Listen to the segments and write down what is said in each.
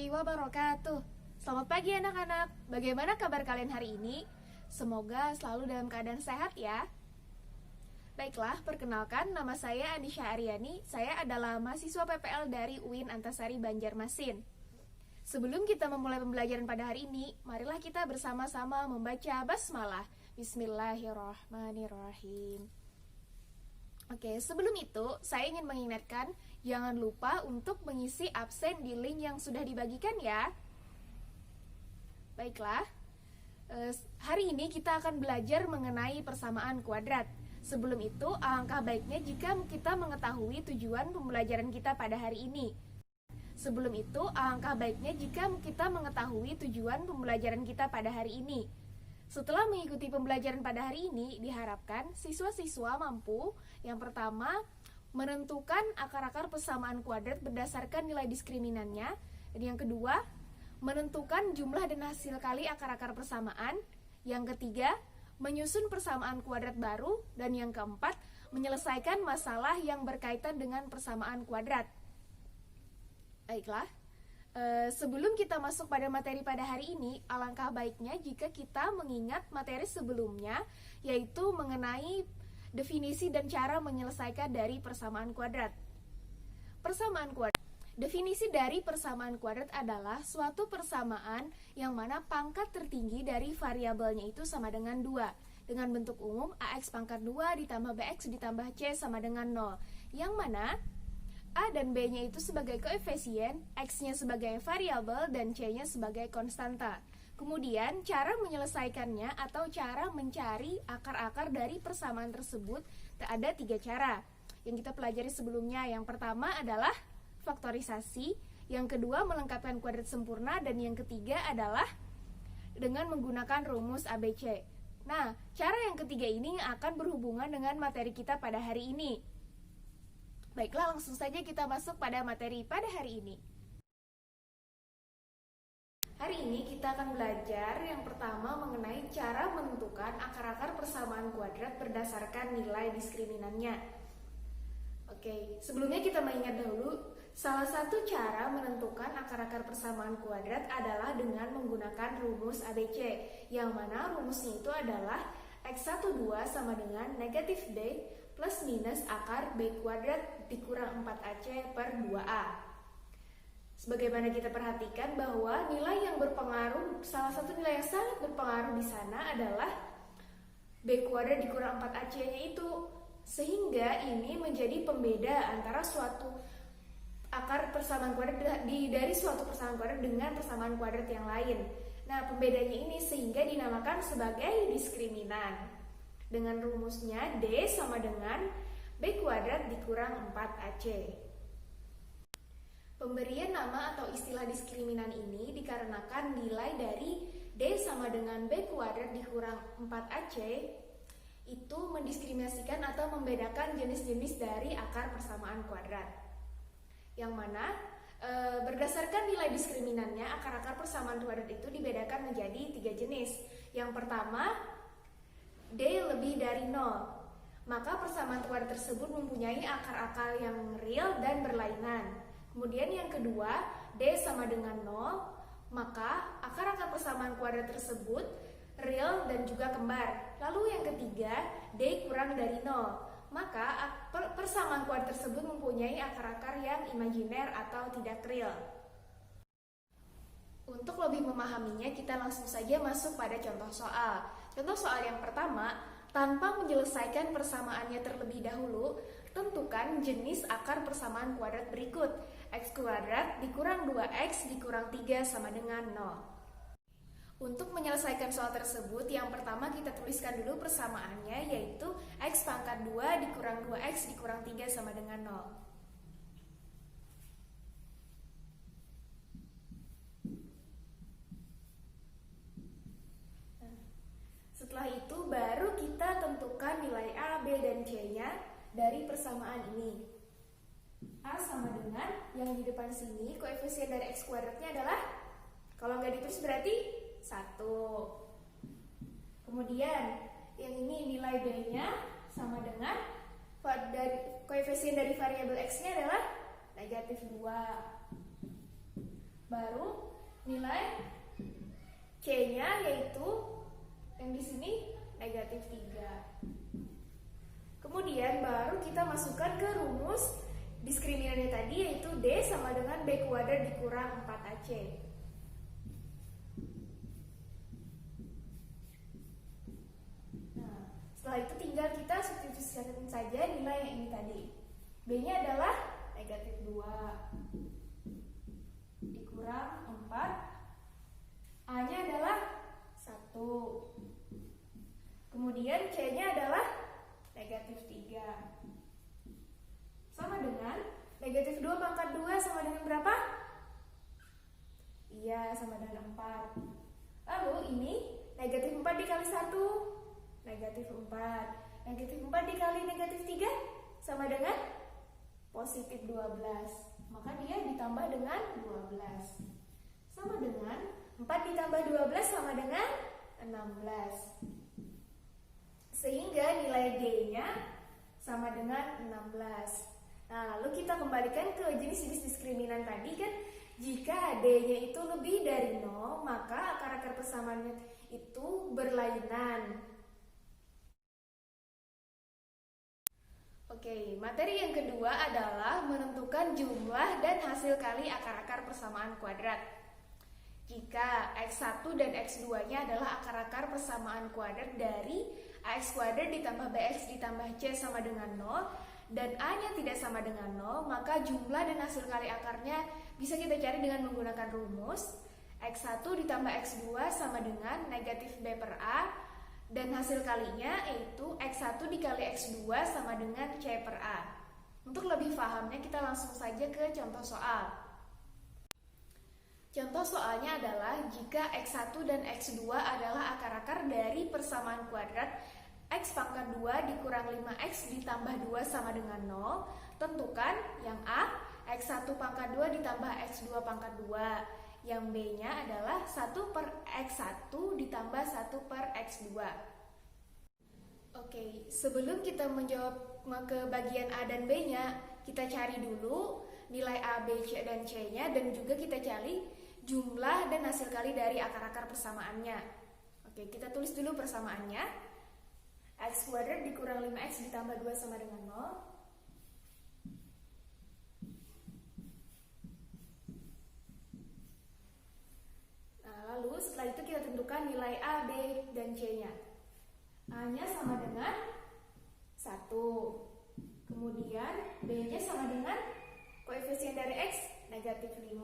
warahmatullahi wabarakatuh. Selamat pagi anak-anak. Bagaimana kabar kalian hari ini? Semoga selalu dalam keadaan sehat ya. Baiklah, perkenalkan nama saya Anisha Aryani. Saya adalah mahasiswa PPL dari UIN Antasari Banjarmasin. Sebelum kita memulai pembelajaran pada hari ini, marilah kita bersama-sama membaca basmalah. Bismillahirrahmanirrahim. Oke, sebelum itu saya ingin mengingatkan jangan lupa untuk mengisi absen di link yang sudah dibagikan ya. Baiklah, hari ini kita akan belajar mengenai persamaan kuadrat. Sebelum itu, alangkah baiknya jika kita mengetahui tujuan pembelajaran kita pada hari ini. Sebelum itu, alangkah baiknya jika kita mengetahui tujuan pembelajaran kita pada hari ini. Setelah mengikuti pembelajaran pada hari ini, diharapkan siswa-siswa mampu yang pertama, menentukan akar-akar persamaan kuadrat berdasarkan nilai diskriminannya. Dan yang kedua, menentukan jumlah dan hasil kali akar-akar persamaan. Yang ketiga, menyusun persamaan kuadrat baru. Dan yang keempat, menyelesaikan masalah yang berkaitan dengan persamaan kuadrat. Baiklah. Sebelum kita masuk pada materi pada hari ini, alangkah baiknya jika kita mengingat materi sebelumnya, yaitu mengenai definisi dan cara menyelesaikan dari persamaan kuadrat. Persamaan kuadrat. Definisi dari persamaan kuadrat adalah suatu persamaan yang mana pangkat tertinggi dari variabelnya itu sama dengan 2. Dengan bentuk umum, AX pangkat 2 ditambah BX ditambah C sama dengan 0. Yang mana A dan B-nya itu sebagai koefisien, X-nya sebagai variabel, dan C-nya sebagai konstanta. Kemudian, cara menyelesaikannya atau cara mencari akar-akar dari persamaan tersebut ada 3 cara yang kita pelajari sebelumnya. Yang pertama adalah faktorisasi, yang kedua melengkapkan kuadrat sempurna, dan yang ketiga adalah dengan menggunakan rumus ABC. Nah, cara yang ketiga ini akan berhubungan dengan materi kita pada hari ini. Baiklah, langsung saja kita masuk pada materi pada hari ini. Hari ini kita akan belajar yang pertama mengenai cara menentukan akar-akar persamaan kuadrat berdasarkan nilai diskriminannya. Oke, sebelumnya kita mengingat dahulu, salah satu cara menentukan akar-akar persamaan kuadrat adalah dengan menggunakan rumus ABC, yang mana rumusnya itu adalah X12 sama dengan negatif D plus minus akar B kuadrat dikurang 4AC per 2A. Sebagaimana kita perhatikan bahwa nilai yang berpengaruh, salah satu nilai yang sangat berpengaruh di sana adalah B kuadrat dikurang 4AC-nya itu. Sehingga ini menjadi pembeda antara suatu akar persamaan kuadrat dari suatu persamaan kuadrat dengan persamaan kuadrat yang lain. Nah, pembedanya ini sehingga dinamakan sebagai diskriminan. Dengan rumusnya D sama dengan B kuadrat dikurang 4AC. Pemberian nama atau istilah diskriminan ini dikarenakan nilai dari D sama dengan B kuadrat dikurang 4AC itu mendiskriminasikan atau membedakan jenis-jenis dari akar persamaan kuadrat. Yang mana berdasarkan nilai diskriminannya, akar-akar persamaan kuadrat itu dibedakan menjadi 3 jenis. Yang pertama, D lebih dari 0, maka persamaan kuadrat tersebut mempunyai akar-akar yang real dan berlainan. Kemudian yang kedua, D sama dengan 0, maka akar-akar persamaan kuadrat tersebut real dan juga kembar. Lalu yang ketiga, D kurang dari 0, maka persamaan kuadrat tersebut mempunyai akar-akar yang imajiner atau tidak real. Untuk lebih memahaminya, kita langsung saja masuk pada contoh soal. Contoh soal yang pertama, tanpa menyelesaikan persamaannya terlebih dahulu, tentukan jenis akar persamaan kuadrat berikut. X kuadrat dikurang 2X dikurang 3 sama dengan 0. Untuk menyelesaikan soal tersebut, yang pertama kita tuliskan dulu persamaannya, yaitu X pangkat 2 dikurang 2X dikurang 3 sama dengan 0. Setelah itu baru kita tentukan nilai A, B, dan C-nya dari persamaan ini. A sama dengan, yang di depan sini, koefisien dari X kuadratnya adalah, kalau nggak ditulis berarti 1. Kemudian, yang ini nilai B-nya sama dengan, koefisien dari variabel X-nya adalah negatif 2. Baru nilai C-nya yaitu yang di sini negatif 3. Kemudian baru kita masukkan ke rumus diskriminannya tadi, yaitu D sama dengan B kuadrat dikurang 4AC. Nah, setelah itu tinggal kita substitusikan saja nilai yang ini tadi. B-nya adalah negatif 2 dikurang 4. A-nya adalah 1. Kemudian C-nya adalah negatif 3. Sama dengan negatif 2 pangkat 2 sama dengan berapa? Iya, sama dengan 4. Lalu ini negatif 4 dikali 1, negatif 4. Negatif 4 dikali negatif 3 sama dengan positif 12. Maka dia ditambah dengan 12. Sama dengan 4 ditambah 12 sama dengan 16. Sehingga nilai D-nya sama dengan 16. Nah, lalu kita kembalikan ke jenis-jenis diskriminan tadi kan. Jika D-nya itu lebih dari 0, maka akar-akar persamaannya itu berlainan. Oke, materi yang kedua adalah menentukan jumlah dan hasil kali akar-akar persamaan kuadrat. Jika X1 dan X2-nya adalah akar-akar persamaan kuadrat dari AX kuadrat ditambah BX ditambah C sama dengan 0 dan A-nya tidak sama dengan 0, maka jumlah dan hasil kali akarnya bisa kita cari dengan menggunakan rumus X1 ditambah X2 sama dengan negatif B per A, dan hasil kalinya yaitu X1 dikali X2 sama dengan C per A. Untuk lebih pahamnya kita langsung saja ke contoh soal. Contoh soalnya adalah jika X1 dan X2 adalah akar-akar dari persamaan kuadrat X pangkat 2 dikurang 5X ditambah 2 sama dengan 0. Tentukan yang A, X1 pangkat 2 ditambah X2 pangkat 2. Yang B-nya adalah 1 per X1 ditambah 1 per X2. Oke, sebelum kita menjawab ke bagian A dan B-nya, kita cari dulu nilai A, B, C, dan C-nya, dan juga kita cari jumlah dan hasil kali dari akar-akar persamaannya. Oke, kita tulis dulu persamaannya. X kuadrat dikurang 5X ditambah 2 sama dengan 0. Nah, lalu setelah itu kita tentukan nilai A, B, dan C-nya. A-nya sama dengan 1. Kemudian B-nya sama dengan koefisien dari X negatif 5.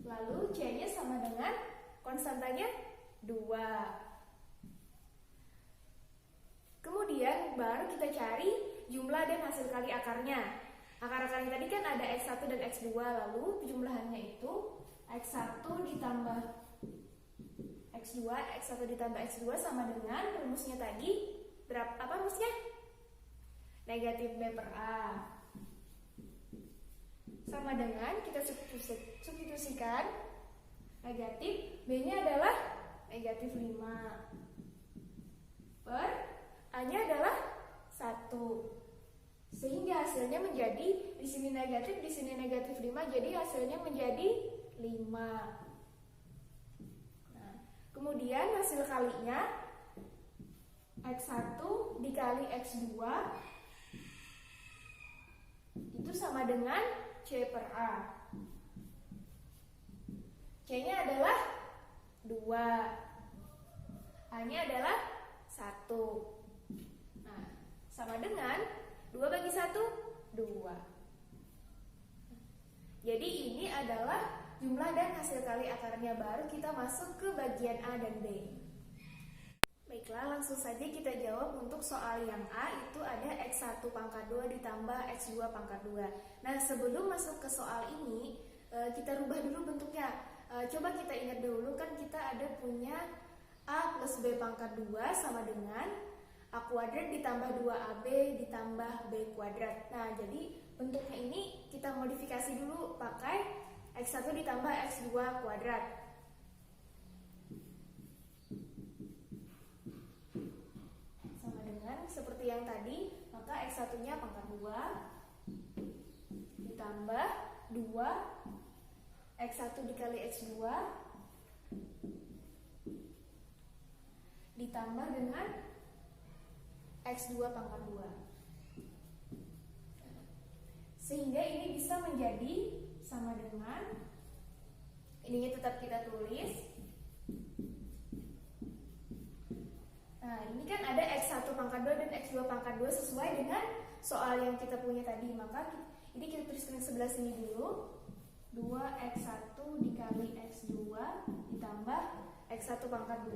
Lalu C-nya sama dengan konstantanya 2. Kemudian baru kita cari jumlah dan hasil kali akarnya. Akar-akarnya tadi kan ada X1 dan X2, lalu jumlahannya itu X1 ditambah X2, X1 ditambah X2 sama dengan rumusnya tadi, berapa apa rumusnya? Negatif B per A. Sama dengan kita substitusikan negatif, B-nya adalah negatif 5 per A-nya adalah 1. Sehingga hasilnya menjadi di sini negatif 5, jadi hasilnya menjadi 5. Nah, kemudian hasil kalinya X1 dikali X2 itu sama dengan C per A. C-nya adalah 2. A-nya adalah 1. Nah, sama dengan 2 bagi 1, 2. Jadi ini adalah jumlah dan hasil kali akarnya. Baru kita masuk ke bagian A dan B. Baiklah, langsung saja kita jawab. Untuk soal yang A itu ada X1 pangkat 2 ditambah X2 pangkat 2. Nah, sebelum masuk ke soal ini, kita rubah dulu bentuknya. Coba kita ingat dulu, kan kita ada punya A plus B pangkat 2 sama dengan A kuadrat ditambah 2AB ditambah B kuadrat. Nah, jadi bentuknya ini kita modifikasi dulu pakai X1 ditambah X2 kuadrat. Sama dengan seperti yang tadi, maka X1-nya pangkat 2 ditambah 2 X1 dikali X2 ditambah dengan X2 pangkat 2. Sehingga ini bisa menjadi sama dengan, ininya tetap kita tulis. Nah, ini kan ada X1 pangkat 2 dan X2 pangkat 2 sesuai dengan soal yang kita punya tadi. Maka ini kita tuliskan yang sebelah sini dulu. 2X1 dikali X2 ditambah X1 pangkat 2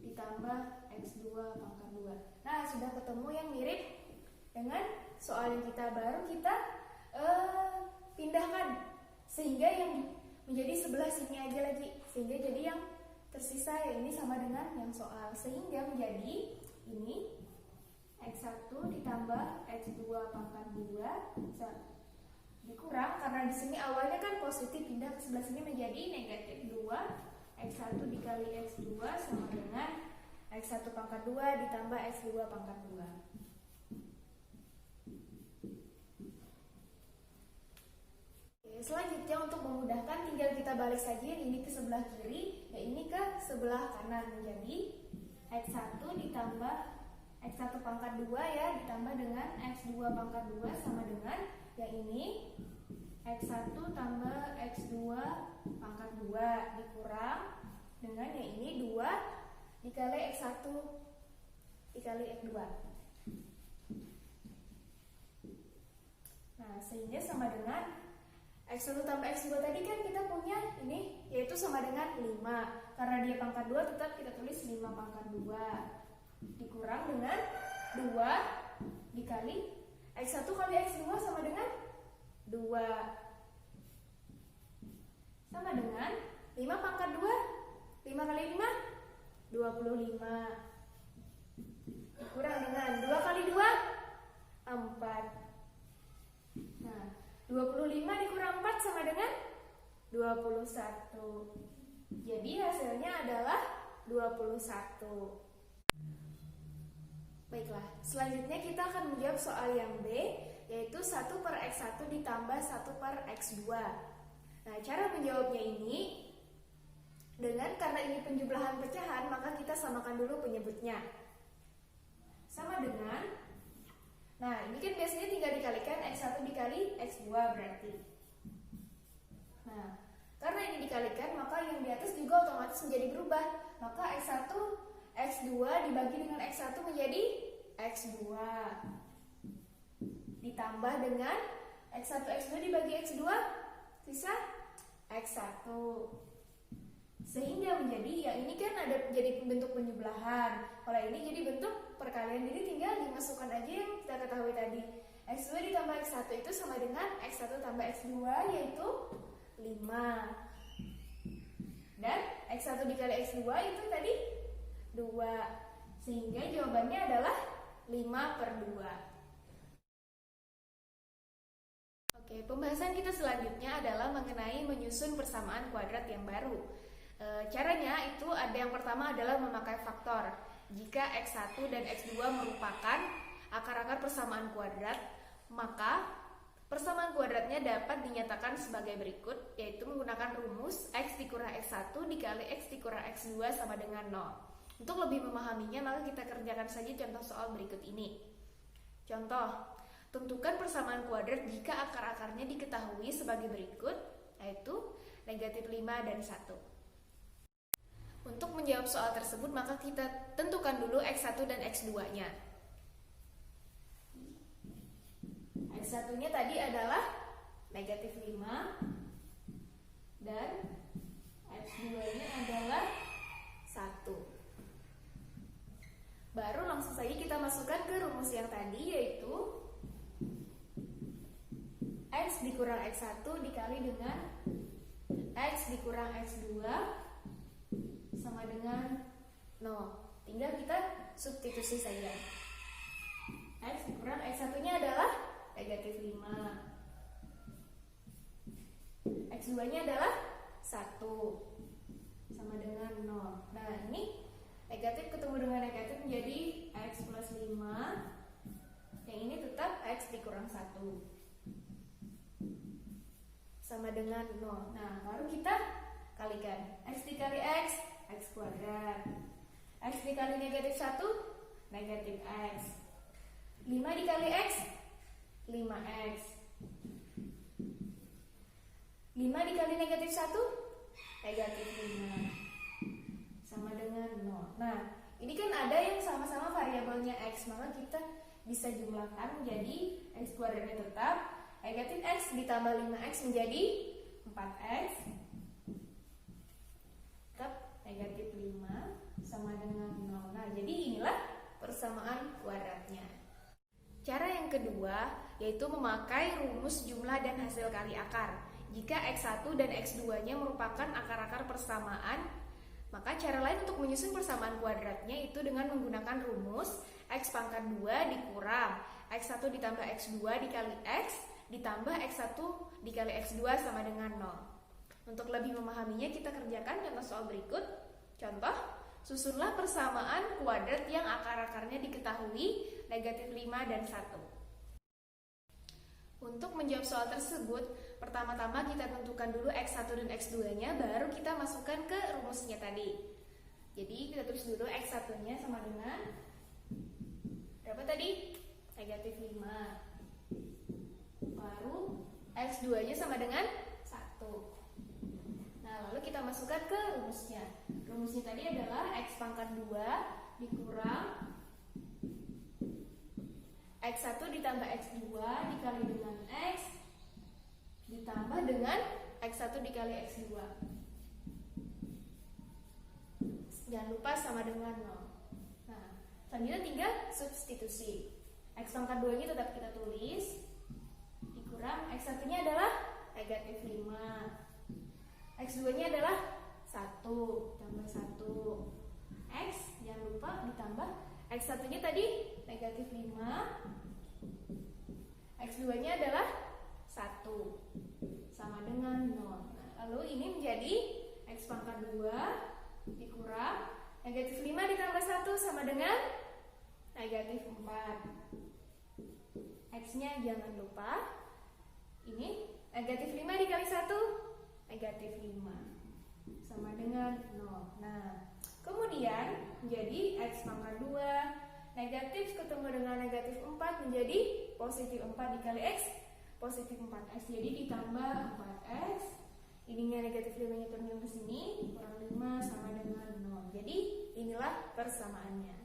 ditambah X2 pangkat 2. Nah, sudah ketemu yang mirip dengan soal yang kita baru kita pindahkan. Sehingga yang menjadi sebelah sini aja lagi. Sehingga jadi yang tersisa ya ini sama dengan yang soal. Sehingga menjadi ini X1 ditambah X2 pangkat 2 dikurang, karena di sini awalnya kan positif, pindah ke sebelah sini menjadi negatif 2. X1 dikali X2 sama dengan X1 pangkat 2 ditambah X2 pangkat 2. Oke, selanjutnya untuk memudahkan tinggal kita balik saja ini ke sebelah kiri, ya ini ke sebelah kanan, menjadi X1 ditambah X1 pangkat 2 ya ditambah dengan X2 pangkat 2 sama dengan yang ini X1 tambah X2 pangkat 2 dikurang dengan yang ini 2 dikali X1 dikali X2. Nah, sehingga sama dengan X1 tambah X2 tadi kan kita punya ini, yaitu sama dengan 5. Karena dia pangkat 2 tetap kita tulis 5 pangkat 2 dikurang dengan 2 dikali X1 kali X2 sama dengan 2 sama dengan 5 pangkat 2, 5 kali 5 25 dikurang dengan 2 kali 2 4. Nah, 25 dikurang 4 sama dengan 21. Jadi hasilnya adalah 21. Baiklah, selanjutnya kita akan menjawab soal yang B, yaitu 1 per X1 ditambah 1 per X2. Nah, cara menjawabnya ini karena ini penjumlahan pecahan, maka kita samakan dulu penyebutnya. Sama dengan, nah ini kan biasanya tinggal dikalikan X1 dikali X2 berarti. Nah, karena ini dikalikan, maka yang di atas juga otomatis menjadi berubah. Maka X1 X2 dibagi dengan X1 menjadi X2 ditambah dengan X1 X2 dibagi X2 sisa X1, sehingga menjadi ya ini kan ada jadi bentuk penjumlahan. Kalau ini jadi bentuk perkalian, jadi tinggal dimasukkan aja yang kita ketahui tadi. X2 ditambah X1 itu sama dengan X1 tambah X2 yaitu 5, dan X1 dikali X2 itu tadi 2, sehingga jawabannya adalah 5 per 2. Oke, pembahasan kita selanjutnya adalah mengenai menyusun persamaan kuadrat yang baru. Caranya itu ada yang pertama adalah memakai faktor. Jika X1 dan X2 merupakan akar-akar persamaan kuadrat, maka persamaan kuadratnya dapat dinyatakan sebagai berikut, yaitu menggunakan rumus X dikurang X1 dikali X dikurang X2 sama dengan 0. Untuk lebih memahaminya, maka kita kerjakan saja contoh soal berikut ini. Contoh, tentukan persamaan kuadrat jika akar-akarnya diketahui sebagai berikut, yaitu negatif 5 dan 1. Untuk menjawab soal tersebut, maka kita tentukan dulu X1 dan X2-nya. X1-nya tadi adalah negatif 5 dan X2-nya adalah 1. Baru langsung saja kita masukkan ke rumus yang tadi, yaitu X dikurang X1 dikali dengan X dikurang X2 sama dengan 0. Tinggal kita substitusi saja. X dikurang X1-nya adalah negatif 5, X2-nya adalah 1 sama dengan 0. Nah, ini negatif ketemu dengan negatif menjadi X plus 5. Yang ini tetap X dikurang 1 sama sama dengan 0. Nah, baru kita kalikan. X dikali X, X kuadrat. X dikali negatif 1, negatif X. 5 dikali X, 5X. 5 dikali negatif 1, negatif 5. Sama dengan 0. Nah, ini kan ada yang sama-sama variabelnya X, maka kita bisa jumlahkan menjadi X kuadratnya tetap negatif X ditambah 5X menjadi 4X tetap negatif 5 sama dengan 0. Nah, jadi inilah persamaan kuadratnya. Cara yang kedua yaitu memakai rumus jumlah dan hasil kali akar. Jika X1 dan X2-nya merupakan akar-akar persamaan, maka cara lain untuk menyusun persamaan kuadratnya itu dengan menggunakan rumus X pangkat 2 dikurang X1 ditambah X2 dikali X ditambah X1 dikali X2 sama dengan 0. Untuk lebih memahaminya kita kerjakan contoh soal berikut. Contoh, susunlah persamaan kuadrat yang akar-akarnya diketahui negatif 5 dan 1. Untuk menjawab soal tersebut, pertama-tama kita tentukan dulu X1 dan X2-nya, baru kita masukkan ke rumusnya tadi. Jadi kita tulis dulu X1-nya sama dengan berapa tadi? Negatif 5. Baru X2-nya sama dengan 1. Nah, lalu kita masukkan ke rumusnya. Rumusnya tadi adalah X pangkat 2 dikurang X1 ditambah X2 dikali dengan X ditambah dengan X1 dikali X2. Jangan lupa sama dengan 0. Nah, selanjutnya tinggal substitusi. X pangkat 2 nya tetap kita tulis dikurang X1 nya adalah negatif 5, X2 nya adalah 1 tambah 1 X, jangan lupa ditambah X1 nya tadi negatif 5, X2 nya adalah 1 sama dengan 0. Nah, lalu ini menjadi X pangkat 2 dikurang negatif 5 ditambah 1 sama dengan negatif 4. X nya jangan lupa, ini negatif 5 dikali 1 negatif 5 sama dengan 0. Nah, kemudian menjadi X pangkat 2 negatif ketemu dengan negatif 4 menjadi positif 4 dikali X positif 4X, jadi ditambah 4X, ininya negatif 5 nya turun ke sini, kurang 5 sama dengan 0. Jadi inilah persamaannya.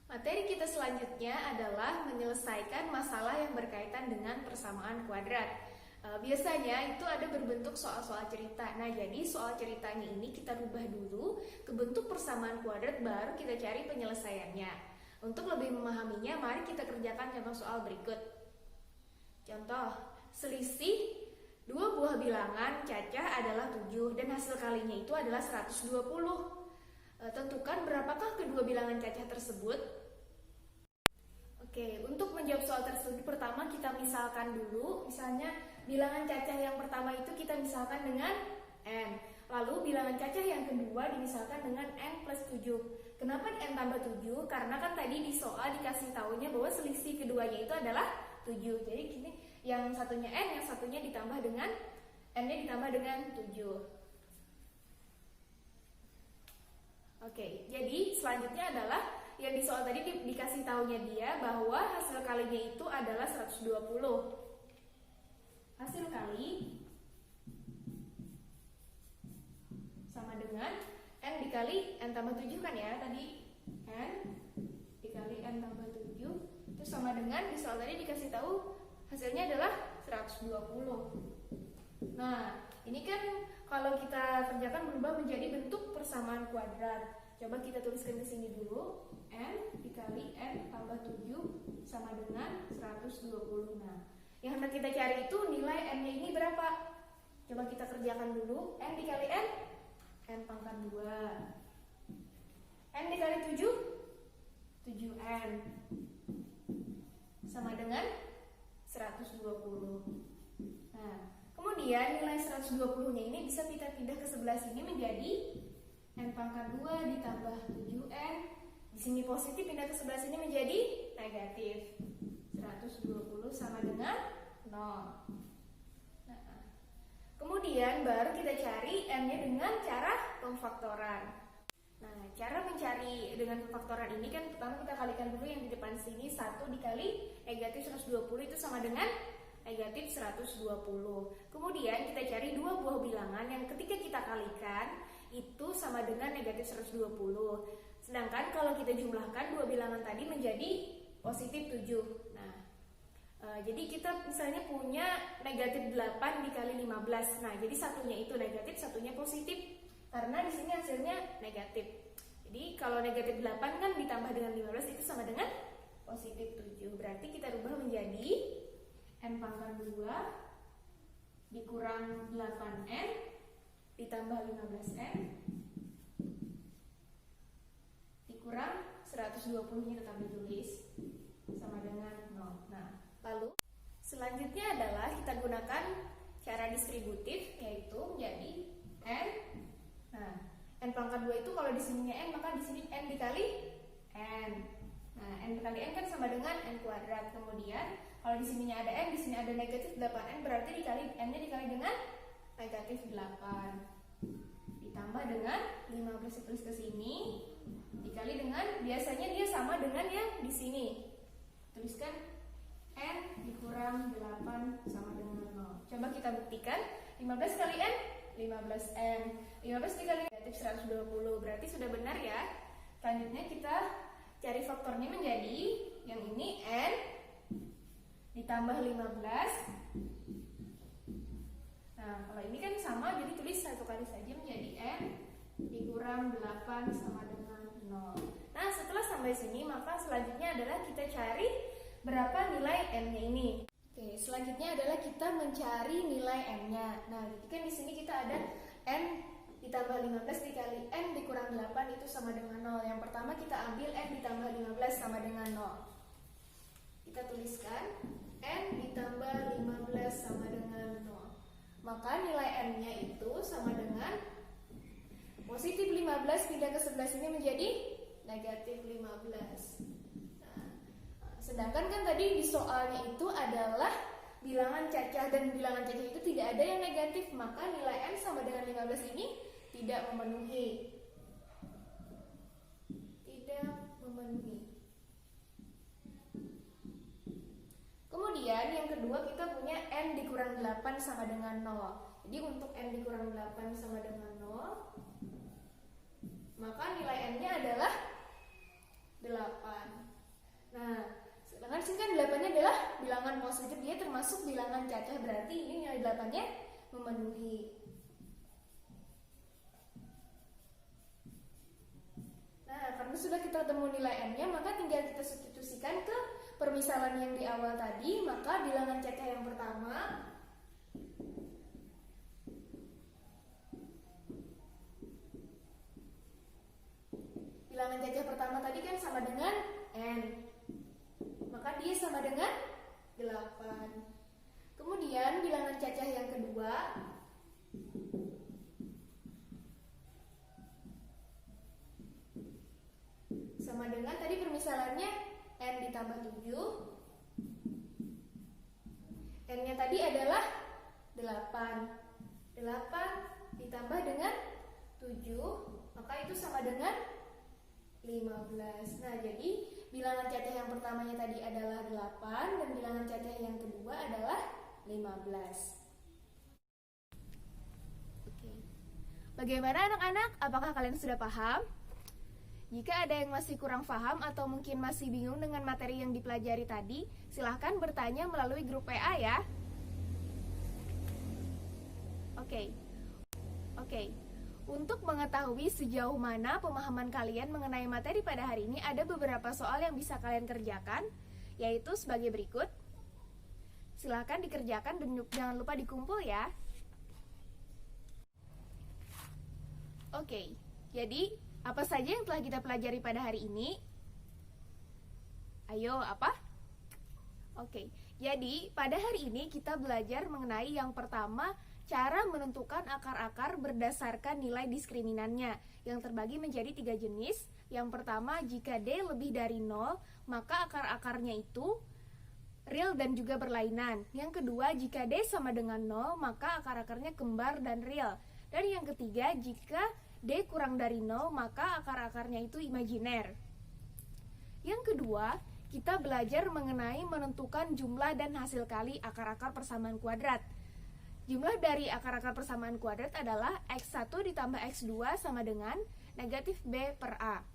Materi kita selanjutnya adalah menyelesaikan masalah yang berkaitan dengan persamaan kuadrat. Biasanya itu ada berbentuk soal-soal cerita. Nah, jadi soal ceritanya ini kita rubah dulu ke bentuk persamaan kuadrat, baru kita cari penyelesaiannya. Untuk lebih memahaminya, mari kita kerjakan contoh soal berikut. Contoh, selisih dua buah bilangan cacah adalah 7 dan hasil kalinya itu adalah 120. Tentukan berapakah kedua bilangan cacah tersebut. Oke, untuk menjawab soal tersebut pertama kita misalkan dulu. Misalnya bilangan cacah yang pertama itu kita misalkan dengan N. Lalu bilangan cacah yang kedua dimisalkan dengan N plus 7. Kenapa N tambah 7? Karena kan tadi di soal dikasih tahunya bahwa selisih keduanya itu adalah 7. Jadi gini, yang satunya N, yang satunya ditambah dengan N-nya ditambah dengan 7. Oke, jadi selanjutnya adalah yang di soal tadi dikasih tahunya dia bahwa hasil kalinya itu adalah 120. Hasil kali sama dengan N dikali N tambah 7 kan ya, tadi N dikali N tambah 7 itu sama dengan di soal tadi dikasih tahu hasilnya adalah 120. Nah, ini kan kalau kita kerjakan berubah menjadi bentuk persamaan kuadrat. Coba kita tuliskan ke sini dulu. N dikali N tambah 7 sama dengan 120. Nah, yang hendak kita cari itu nilai N-nya ini berapa? Coba kita kerjakan dulu. N dikali N, N pangkat 2. N dikali 7, 7N. Sama dengan 120. Nah, kemudian nilai 120-nya ini bisa kita pindah ke sebelah sini menjadi N pangkat 2 ditambah 7N. Di sini positif, pindah ke sebelah sini menjadi negatif 120. 0. Nah, kemudian baru kita cari n-nya dengan cara pemfaktoran. Nah, cara mencari dengan pemfaktoran ini kan pertama kita kalikan dulu yang di depan sini, 1 dikali negatif 120 itu sama dengan negatif 120. Kemudian kita cari dua buah bilangan yang ketika kita kalikan itu sama dengan negatif 120. Sedangkan kalau kita jumlahkan dua bilangan tadi menjadi positif 7. Nah, jadi kita misalnya punya negatif 8 dikali 15. Nah, jadi satunya itu negatif, satunya positif. Karena di sini hasilnya negatif. Jadi kalau negatif 8 kan ditambah dengan 15 itu sama dengan positif 7. Berarti kita rubah menjadi n pangkat 2 dikurang 8n ditambah 15n dikurang 120-nya tetap ditulis sama dengan 0. Nah, lalu selanjutnya adalah kita gunakan cara distributif, yaitu menjadi n. Nah, n pangkat 2 itu kalau di sininya n, maka di sini n dikali n. Nah, n dikali n kan sama dengan n kuadrat. Kemudian kalau di sininya ada n, di sini ada negatif 8n, berarti dikali n-nya dikali dengan negatif 8. Ditambah dengan 15 tulis ke sini, dikali dengan, biasanya dia sama dengan yang di sini. Tuliskan n dikurang 8 sama dengan 0. Coba kita buktikan. 15 kali n, 15n. 15 dikali negatif 120, berarti sudah benar ya. Selanjutnya kita cari faktornya menjadi yang ini n ditambah 15. Nah, kalau ini kan sama, jadi tulis satu kali saja menjadi n dikurang 8 sama dengan 0. Nah, setelah sampai sini, maka selanjutnya adalah kita cari berapa nilai n-nya ini. Oke, selanjutnya adalah kita mencari nilai n-nya. Nah, jadi kan di sini kita ada n ditambah 15 dikali n dikurang 8 itu sama dengan 0. Yang pertama kita ambil n ditambah 15 sama dengan 0. Kita tuliskan n ditambah 15 sama dengan 0. Maka nilai n-nya itu sama dengan positif 15 pindah ke sebelah sini menjadi negatif 15. Nah, sedangkan kan tadi di soalnya itu adalah bilangan cacah, dan bilangan cacah itu tidak ada yang negatif, maka nilai n sama dengan 15 ini tidak memenuhi. Tidak memenuhi. Kemudian yang kedua kita punya n dikurang 8 sama dengan 0. Jadi untuk n dikurang 8 sama dengan 0, maka nilai n-nya adalah 8. Nah, sedangkan sini kan 8-nya adalah bilangan positif, dia termasuk bilangan cacah, berarti ini nilai 8-nya memenuhi. Nah, karena sudah kita ketemu nilai n-nya, maka tinggal kita substitusikan ke permisalan yang di awal tadi. Maka bilangan cacah yang pertama tadi kan sama dengan n, maka dia sama dengan 8. Kemudian bilangan cacah yang kedua sama dengan tadi permisalannya n ditambah 7. N-nya tadi adalah 8. 8 ditambah dengan 7, maka itu sama dengan 15. Nah, jadi bilangan cacah yang pertamanya tadi adalah 8 dan bilangan cacah yang kedua adalah 15. Oke. Bagaimana anak-anak? Apakah kalian sudah paham? Jika ada yang masih kurang paham atau mungkin masih bingung dengan materi yang dipelajari tadi, silahkan bertanya melalui grup WA ya. Oke. Untuk mengetahui sejauh mana pemahaman kalian mengenai materi pada hari ini, ada beberapa soal yang bisa kalian kerjakan, yaitu sebagai berikut. Silahkan dikerjakan dan jangan lupa dikumpul ya. Oke, jadi apa saja yang telah kita pelajari pada hari ini? Ayo, apa? Oke, jadi pada hari ini kita belajar mengenai yang pertama, cara menentukan akar-akar berdasarkan nilai diskriminannya yang terbagi menjadi 3 jenis. Yang pertama, jika D lebih dari 0, maka akar-akarnya itu real dan juga berlainan. Yang kedua, jika D sama dengan 0, maka akar-akarnya kembar dan real. Dan yang ketiga, jika D kurang dari 0, maka akar-akarnya itu imajiner. Yang kedua, kita belajar mengenai menentukan jumlah dan hasil kali akar-akar persamaan kuadrat. Jumlah dari akar-akar persamaan kuadrat adalah X1 ditambah X2 sama dengan negatif B per A.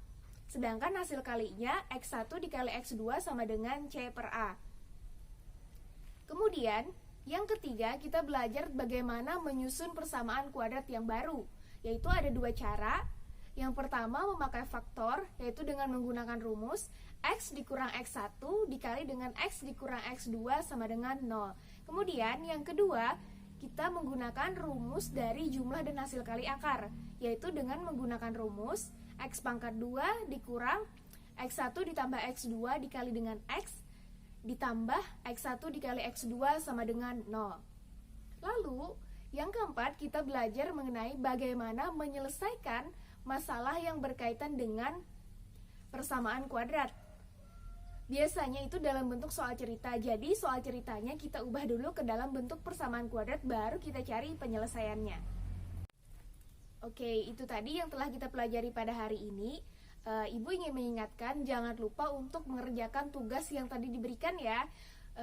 Sedangkan hasil kalinya X1 dikali X2 sama dengan C per A. Kemudian, yang ketiga, kita belajar bagaimana menyusun persamaan kuadrat yang baru, yaitu ada dua cara. Yang pertama, memakai faktor, yaitu dengan menggunakan rumus X dikurang X1 dikali dengan X dikurang X2 sama dengan 0. Kemudian, yang kedua, kita menggunakan rumus dari jumlah dan hasil kali akar, yaitu dengan menggunakan rumus X pangkat 2 dikurang X1 ditambah X2 dikali dengan X ditambah X1 dikali X2 sama dengan 0. Lalu, yang keempat, kita belajar mengenai bagaimana menyelesaikan masalah yang berkaitan dengan persamaan kuadrat. Biasanya itu dalam bentuk soal cerita. Jadi soal ceritanya kita ubah dulu ke dalam bentuk persamaan kuadrat, baru kita cari penyelesaiannya. Oke, itu tadi yang telah kita pelajari pada hari ini. Ibu ingin mengingatkan, jangan lupa untuk mengerjakan tugas yang tadi diberikan ya.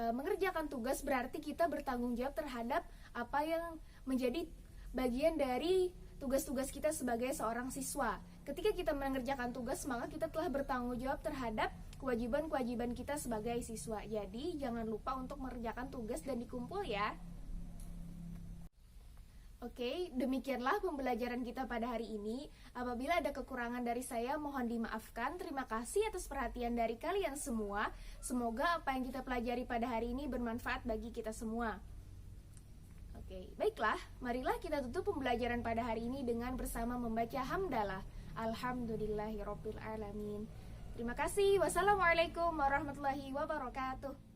Mengerjakan tugas berarti kita bertanggung jawab terhadap apa yang menjadi bagian dari tugas-tugas kita sebagai seorang siswa. Ketika kita mengerjakan tugas, maka kita telah bertanggung jawab terhadap kewajiban-kewajiban kita sebagai siswa. Jadi, jangan lupa untuk mengerjakan tugas dan dikumpul ya. Oke, demikianlah pembelajaran kita pada hari ini. Apabila ada kekurangan dari saya, mohon dimaafkan. Terima kasih atas perhatian dari kalian semua. Semoga apa yang kita pelajari pada hari ini bermanfaat bagi kita semua. Oke, baiklah, marilah kita tutup pembelajaran pada hari ini dengan bersama membaca hamdalah. Alhamdulillahirabbil alamin. Terima kasih. Wassalamualaikum warahmatullahi wabarakatuh.